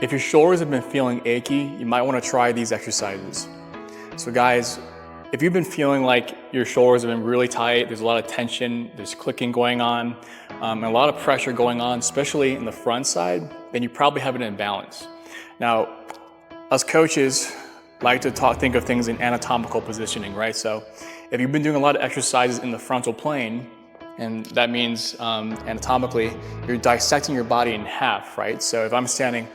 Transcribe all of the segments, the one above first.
If your shoulders have been feeling achy, you might want to try these exercises. So guys, if you've been feeling like your shoulders have been really tight, there's a lot of tension, there's clicking going on, and a lot of pressure going on, especially in the front side, then you probably have an imbalance. Now, us coaches like to think of things in anatomical positioning, right? So if you've been doing a lot of exercises in the frontal plane, and that means anatomically, you're dissecting your body in half, right? So if I'm standing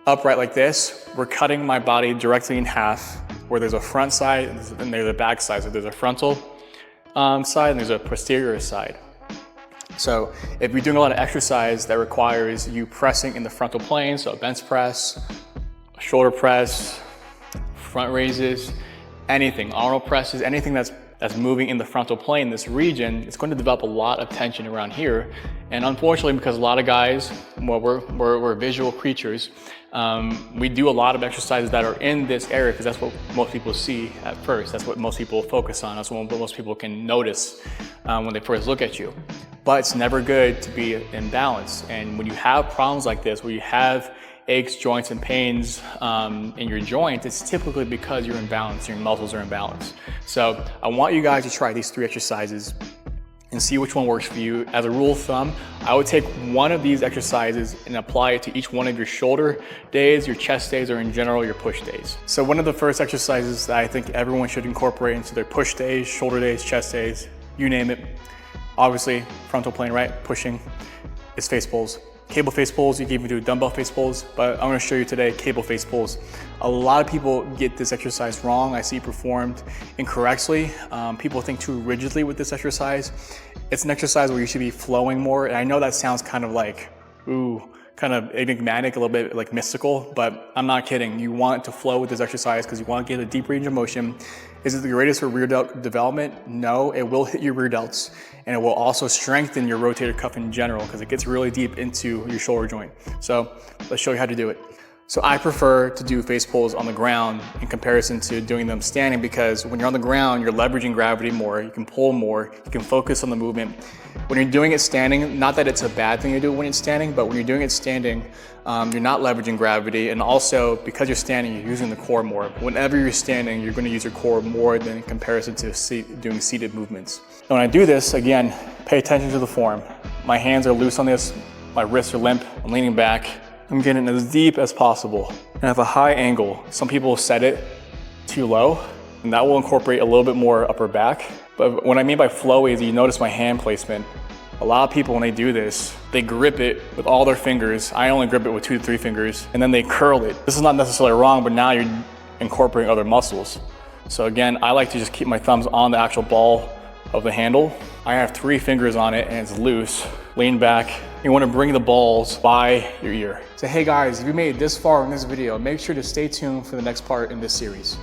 upright like this, we're cutting my body directly in half, where there's a front side and there's a back side. So there's a frontal side and there's a posterior side. So if you're doing a lot of exercise that requires you pressing in the frontal plane, so a bench press, a shoulder press, front raises, anything, arnold presses, anything that's moving in the frontal plane, this region, it's going to develop a lot of tension around here. And unfortunately, because a lot of guys, well, we're visual creatures, we do a lot of exercises that are in this area because that's what most people see at first. That's what most people focus on. That's what most people can notice when they first look at you. But it's never good to be imbalanced. And when you have problems like this, where you have aches, joints, and pains in your joint, it's typically because you're imbalanced, your muscles are imbalanced. So I want you guys to try these 3 exercises and see which one works for you. As a rule of thumb, I would take one of these exercises and apply it to each one of your shoulder days, your chest days, or in general, your push days. So one of the first exercises that I think everyone should incorporate into their push days, shoulder days, chest days, you name it, obviously frontal plane, right? Pushing is face pulls. Cable face pulls, you can even do dumbbell face pulls, but I'm gonna show you today cable face pulls. A lot of people get this exercise wrong. I see it performed incorrectly. People think too rigidly with this exercise. It's an exercise where you should be flowing more, and I know that sounds kind of like, ooh, kind of enigmatic, a little bit like mystical, but I'm not kidding. You want to flow with this exercise because you want to get a deep range of motion. Is it the greatest for rear delt development? No, it will hit your rear delts, and it will also strengthen your rotator cuff in general because it gets really deep into your shoulder joint. So let's show you how to do it. So I prefer to do face pulls on the ground in comparison to doing them standing, because when you're on the ground, you're leveraging gravity more, you can pull more, you can focus on the movement. When you're doing it standing, not that it's a bad thing to do when it's standing, but when you're doing it standing, you're not leveraging gravity, and also because you're standing, you're using the core more. Whenever you're standing, you're going to use your core more than in comparison to doing seated movements. And when I do this, again, pay attention to the form. My hands are loose on this, my wrists are limp, I'm leaning back. I'm getting as deep as possible. And I have a high angle. Some people set it too low, and that will incorporate a little bit more upper back. But what I mean by flowy is you notice my hand placement. A lot of people, when they do this, they grip it with all their fingers. I only grip it with 2 to 3 fingers, and then they curl it. This is not necessarily wrong, but now you're incorporating other muscles. So again, I like to just keep my thumbs on the actual ball of the handle. I have 3 fingers on it and it's loose. Lean back. You want to bring the balls by your ear. So hey guys, if you made it this far in this video, make sure to stay tuned for the next part in this series.